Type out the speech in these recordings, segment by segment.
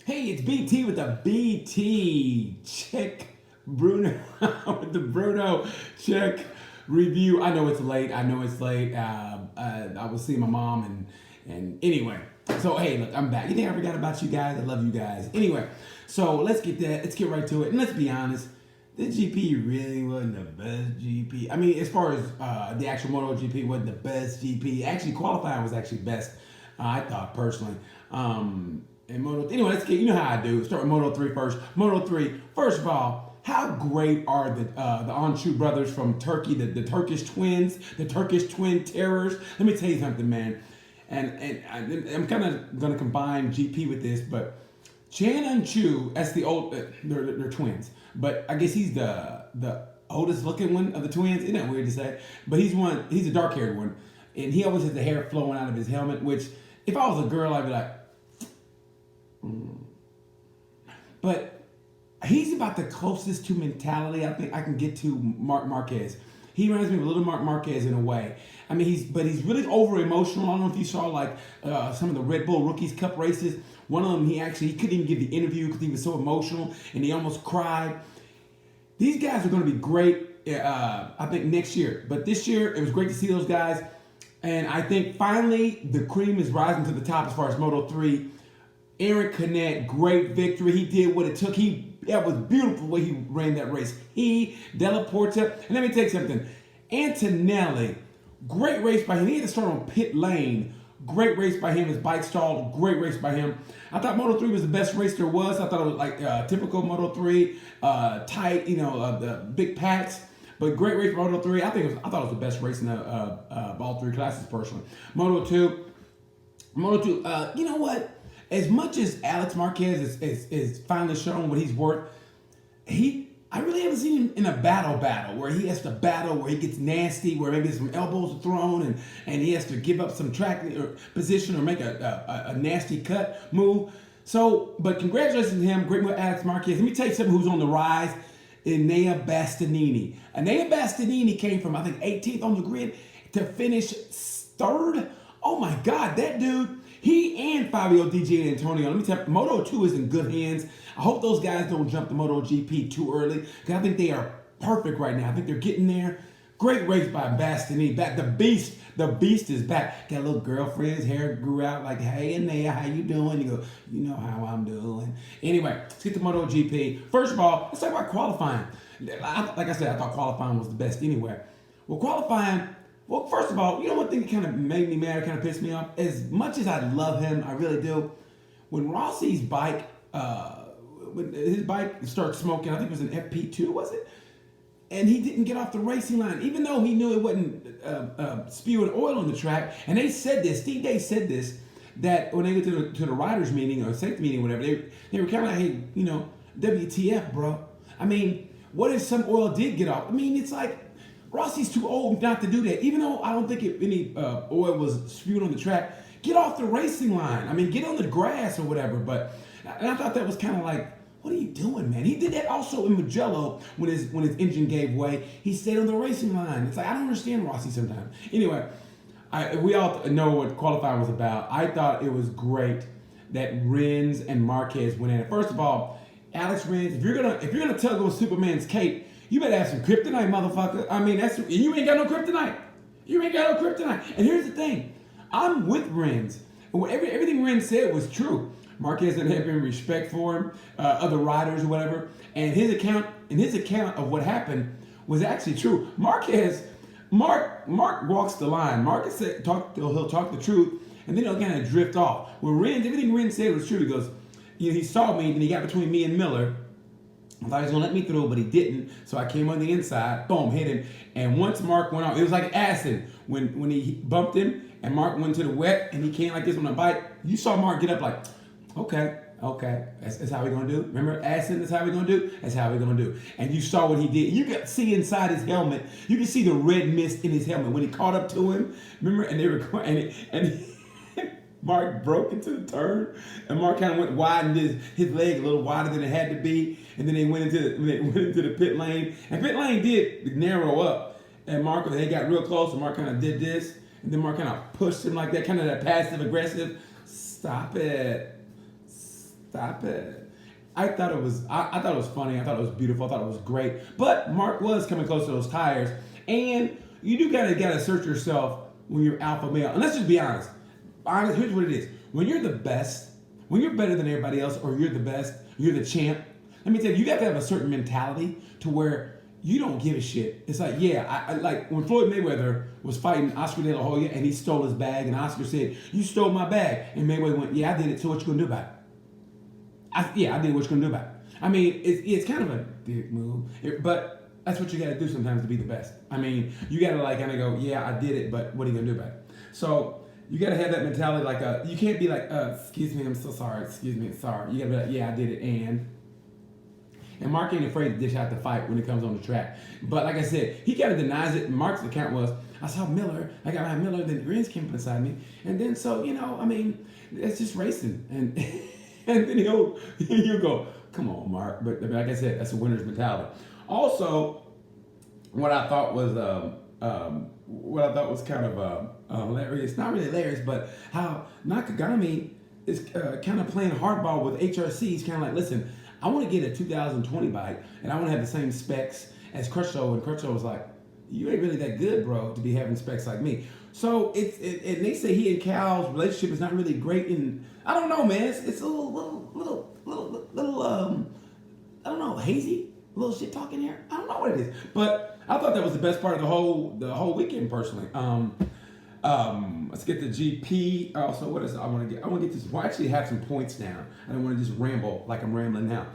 Hey, it's BT with the BT check Bruno with the Bruno check review. I know it's late. I know it's late. I was seeing my mom and anyway. So hey, look, I'm back. You think I forgot about you guys? I love you guys. Anyway, so let's get that. Let's get right to it. And let's be honest. The GP really wasn't the best GP. I mean, as far as the actual MotoGP wasn't the best GP. Actually, qualifying was actually best. I thought personally. And Moto. Anyway, let's get. You know how I do. Start with Moto 3 first. Moto 3. First of all, how great are the Anshu brothers from Turkey, the Turkish twins, the Turkish twin terrors? Let me tell you something, man. I'm kind of gonna combine GP with this, but Chan and Chu, that's the old. They're twins, but I guess he's the oldest looking one of the twins. Isn't that weird to say? But he's one. He's a dark haired one, and he always has the hair flowing out of his helmet. Which, if I was a girl, I'd be like, but he's about the closest to mentality I think I can get to Mark Marquez. He reminds me of a little Mark Marquez in a way. I mean, he's really over emotional. I don't know if you saw like some of the Red Bull Rookies Cup races. One of them, he couldn't even give the interview because he was so emotional and he almost cried. These guys are going to be great, I think, next year. But this year, it was great to see those guys. And I think finally the cream is rising to the top as far as Moto 3. Aaron Canet, great victory. He did what it took. That was beautiful the way he ran that race. He, Della Porta, and let me tell you something. Antonelli, great race by him. He had to start on pit lane. Great race by him. His bike stalled. Great race by him. I thought Moto 3 was the best race there was. I thought it was like typical Moto 3, tight, the big packs. But great race for Moto 3. I thought it was the best race in all three classes personally. Moto 2, you know what? As much as Alex Marquez is finally showing what he's worth, I really haven't seen him in a battle where he has to battle, where he gets nasty, where maybe some elbows are thrown and he has to give up some track or position or make a nasty cut move. So, but congratulations to him. Great move, Alex Marquez. Let me tell you something who's on the rise. Enea Bastianini. Enea Bastianini came from, I think, 18th on the grid to finish third. Oh my God, that dude. He and Fabio DJ and Antonio. Let me tell you, Moto 2 is in good hands. I hope those guys don't jump the Moto GP too early because I think they are perfect right now. I think they're getting there. Great race by Bastianini. Back the beast is back. Got a little girlfriend. His hair grew out like, hey, Enea, how you doing? You go, you know how I'm doing. Anyway, let's get to Moto GP. First of all, let's talk about qualifying. Like I said, I thought qualifying was the best anywhere. Well, first of all, you know one thing that kind of made me mad, kind of pissed me off? As much as I love him, I really do, when Rossi's bike, when his bike started smoking, I think it was an FP2, was it? And he didn't get off the racing line, even though he knew it wasn't spewing oil on the track. And they said this, Steve Day said this, that when they went to the riders meeting or safety meeting, whatever, they were kind of like, hey, WTF, bro? I mean, what if some oil did get off? I mean, it's like, Rossi's too old not to do that. Even though I don't think any oil was spewed on the track, get off the racing line. I mean, get on the grass or whatever. And I thought that was kind of like, what are you doing, man? He did that also in Mugello when his engine gave way. He stayed on the racing line. It's like, I don't understand Rossi sometimes. Anyway, we all know what qualifying was about. I thought it was great that Rins and Marquez went in. First of all, Alex Rins, if you're gonna tug on Superman's cape, you better have some kryptonite, motherfucker. I mean, you ain't got no kryptonite. You ain't got no kryptonite. And here's the thing, I'm with Rins. Everything Rins said was true. Marquez didn't have any respect for him, other riders or whatever. And his account of what happened was actually true. Mark walks the line. Marquez said he'll talk the truth, and then he'll kind of drift off. Well, everything Rins said was true. He goes, he saw me, and he got between me and Miller. I thought he was going to let me through, but he didn't. So I came on the inside, boom, hit him. And once Mark went off, it was like acid. When he bumped him and Mark went to the wet and he came like this on a bike, you saw Mark get up like, okay. That's how we going to do. Remember acid, that's how we going to do? That's how we going to do. And you saw what he did. You could see inside his helmet. You could see the red mist in his helmet. When he caught up to him, remember? And they were going, and Mark broke into the turn, and Mark kind of went wide and his leg a little wider than it had to be, and then they went into the pit lane, and pit lane did narrow up, and they got real close, and Mark kind of did this, and then Mark kind of pushed him like that, kind of that passive aggressive. Stop it. Stop it. I thought it was funny. I thought it was beautiful. I thought it was great. But Mark was coming close to those tires, and you do gotta assert yourself when you're alpha male. And let's just be honest. Here's what it is. When you're the best, when you're better than everybody else, or you're the best, you're the champ. Let me tell you, you got to have a certain mentality to where you don't give a shit. It's like, yeah, I like when Floyd Mayweather was fighting Oscar De La Hoya and he stole his bag, and Oscar said, "You stole my bag," and Mayweather went, "Yeah, I did it. So what you gonna do about it?" I did. What you gonna do about it? I mean, it's kind of a dick move, but that's what you got to do sometimes to be the best. I mean, you got to like kind of go, "Yeah, I did it," but what are you gonna do about it? So you got to have that mentality. Like, you can't be like, "Excuse me, I'm so sorry. Excuse me, sorry." You got to be like, "Yeah, I did it," and Mark ain't afraid to dish out the fight when it comes on the track. But like I said, he kind of denies it. Mark's account was, I saw Miller, I got behind Miller, then Green's came beside me. And then so, I mean, it's just racing. And and then he'll go, come on, Mark. But like I said, that's a winner's mentality. Also, what I thought was kind of hilarious, not really hilarious, but how Nakagami is kind of playing hardball with HRC. He's kind of like, listen, I want to get a 2020 bike, and I want to have the same specs as Crutchlow. And Crutchlow was like, you ain't really that good, bro, to be having specs like me. So and they say he and Cal's relationship is not really great. And I don't know, man. It's a little I don't know, hazy, a little shit talking here. I don't know what it is, but I thought that was the best part of the whole weekend, personally. Let's get the GP. So what is it? I want to get this. Well, I actually have some points down. I don't want to just ramble like I'm rambling now.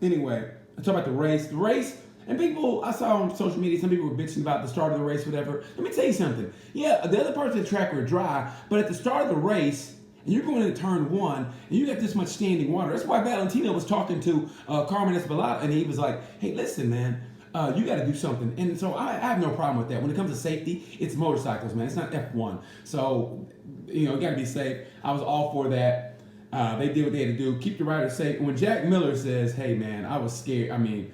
Anyway, I talk about the race. The race, and people I saw on social media, some people were bitching about the start of the race, whatever. Let me tell you something. Yeah, the other parts of the track were dry, but at the start of the race, and you're going into turn one, and you got this much standing water. That's why Valentino was talking to Carmen Esbalata, and he was like, hey, listen, man. You got to do something. And so I have no problem with that. When it comes to safety, it's motorcycles, man. It's not F1. So, you got to be safe. I was all for that. They did what they had to do. Keep the riders safe. And when Jack Miller says, hey, man, I was scared. I mean,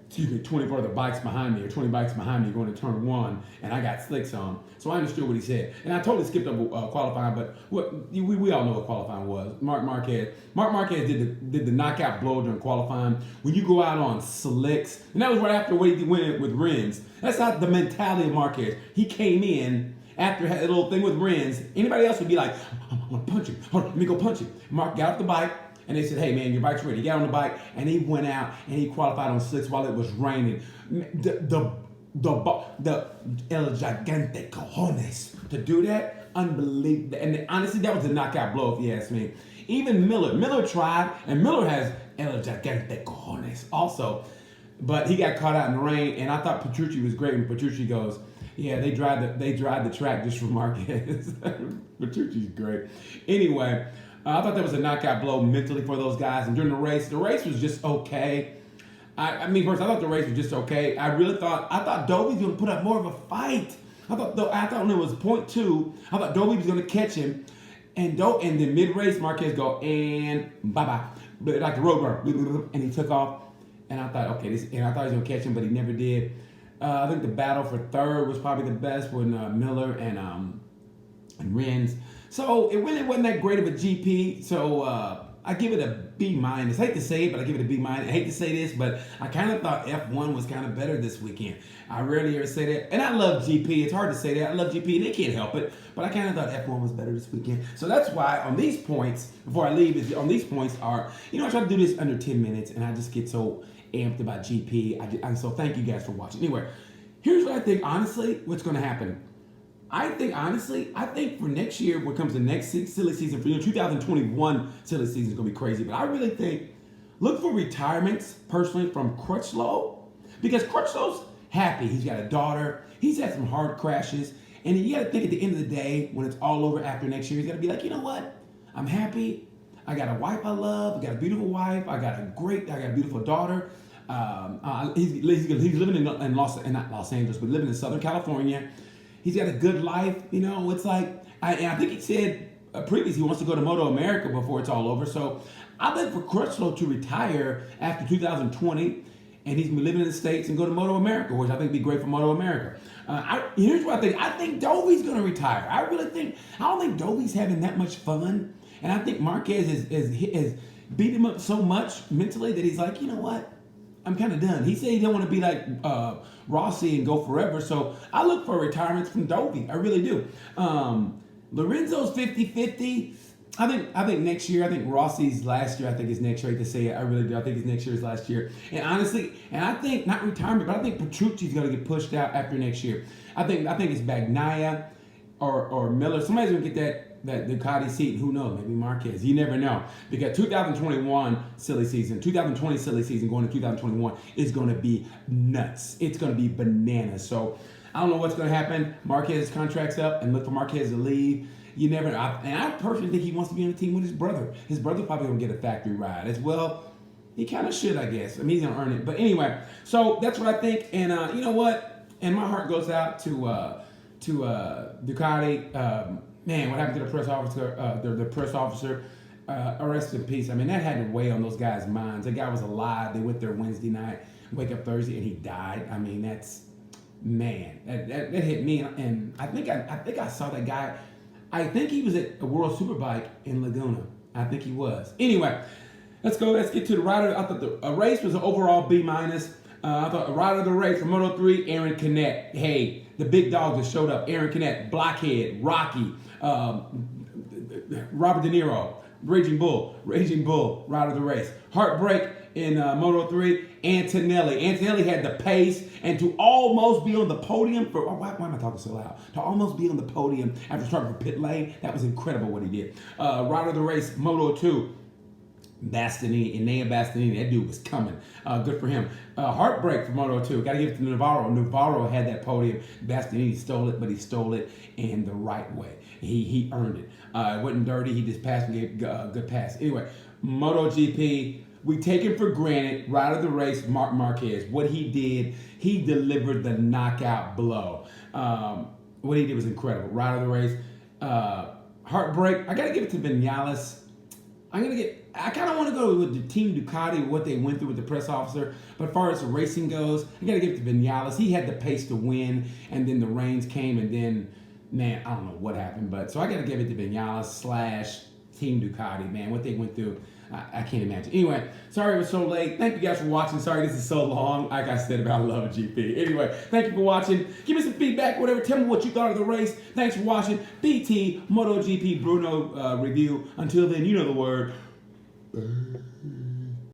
24 other bikes behind me or 20 bikes behind me going to turn one, and I got slicks on. So I understood what he said. And I totally skipped over qualifying, but we all know what qualifying was. Mark Marquez did the knockout blow during qualifying. When you go out on slicks, and that was right after what he went with Renz. That's not the mentality of Marquez. He came in after that little thing with Renz. Anybody else would be like, I'm going to punch him. Hold on, let me go punch him. Mark got off the bike. And they said, hey, man, your bike's ready. He got on the bike, and he went out, and he qualified on slicks while it was raining. The El Gigante Cojones. To do that, unbelievable. And honestly, that was a knockout blow, if you ask me. Even Miller tried, and Miller has El Gigante Cojones also. But he got caught out in the rain, and I thought Petrucci was great when Petrucci goes, yeah, they drive the track just for Marquez. Petrucci's great. Anyway, I thought that was a knockout blow mentally for those guys. And during the race was just okay. I thought the race was just okay. I thought Dobie was going to put up more of a fight. I thought when it was 0.2, I thought Dobie was going to catch him. And then mid-race, Marquez go, and bye-bye. But like the road runner, and he took off. And I thought, okay, and I thought he was going to catch him, but he never did. I think the battle for third was probably the best when Miller and Renz. So it really wasn't that great of a GP. So I give it a B-. I hate to say it, but I give it a B-. I hate to say this, but I kind of thought F1 was kind of better this weekend. I rarely ever say that. And I love GP. It's hard to say that. I love GP. They can't help it. But I kind of thought F1 was better this weekend. So that's why on these points, before I leave, on these points are, I try to do this under 10 minutes, and I just get so amped about GP. And so thank you guys for watching. Anyway, here's what I think, honestly, what's going to happen. I think for next year, when it comes to next silly season, for 2021 silly season is going to be crazy. But I really think, look for retirements, personally, from Crutchlow. Because Crutchlow's happy. He's got a daughter. He's had some hard crashes. And you got to think at the end of the day, when it's all over after next year, he's got to be like, you know what? I'm happy. I got a wife I love. I got a beautiful wife. I got a beautiful daughter. He's living in not Los Angeles, but living in Southern California. He's got a good life, It's like, I think he said previously he wants to go to Moto America before it's all over. So I think for Crutchlow to retire after 2020, and he's going to be living in the States and go to Moto America, which I think would be great for Moto America. Here's what I think. I think Dovey's going to retire. I really think. I don't think Dovey's having that much fun, and I think Marquez is beat him up so much mentally that he's like, you know what? I'm kind of done. He said he don't want to be like Rossi and go forever. So I look for retirements from Dovey. I really do. Lorenzo's 50-50. I think next year. I think Rossi's last year. I think is next year. I hate to say it. I really do. I think his next year is last year. And honestly, I think not retirement, but I think Petrucci's going to get pushed out after next year. I think it's Bagnaia or Miller. Somebody's going to get that Ducati seat. Who knows? Maybe Marquez. You never know. Because 2021 silly season, 2020 silly season, going to 2021 is going to be nuts. It's going to be bananas. So I don't know what's going to happen. Marquez's contract's up, and look for Marquez to leave. You never know. And I personally think he wants to be on the team with his brother. His brother's probably going to get a factory ride as well. He kind of should, I guess. I mean, he's going to earn it. But anyway, so that's what I think. And you know what? And my heart goes out to Ducati. Man, what happened to the press officer? The press officer, rest in peace. I mean, that had to weigh on those guys' minds. That guy was alive. They went there Wednesday night, wake up Thursday, and he died. I mean, that's, man, that hit me. And I think I saw that guy. I think he was at a World Superbike in Laguna. I think he was. Anyway, let's go. Let's get to the rider. I thought the race was an overall B-. I thought the rider of the race for Moto3, Aaron Canet. Hey, the big dog just showed up. Aaron Canet, Blockhead, Rocky, Robert De Niro, Raging Bull, rider of the race. Heartbreak in Moto3, Antonelli. Antonelli had the pace, and to almost be on the podium for, why am I talking so loud? To almost be on the podium after starting for pit lane, that was incredible what he did. Rider of the race, Moto2, Bastianini, Enea Bastianini, that dude was coming. Good for him. Heartbreak for Moto2. Got to give it to Navarro. Navarro had that podium. Bastianini stole it, but he stole it in the right way. He earned it. It wasn't dirty. He just passed and gave a good pass. Anyway, MotoGP, we take him for granted. Rider of the race, Marc Marquez. What he did, he delivered the knockout blow. What he did was incredible. Rider of the race. Heartbreak, I got to give it to Vinales. I kind of want to go with the team Ducati, what they went through with the press officer. But as far as the racing goes, I got to give it to Vinales. He had the pace to win, and then the rains came, and then, man, I don't know what happened. But so I got to give it to Vinales / Team Ducati, man. What they went through, I can't imagine. Anyway, sorry it was so late. Thank you guys for watching. Sorry this is so long. Like I said about Love GP. Anyway, thank you for watching. Give me some feedback, whatever. Tell me what you thought of the race. Thanks for watching. BT MotoGP Brno review. Until then, you know the word.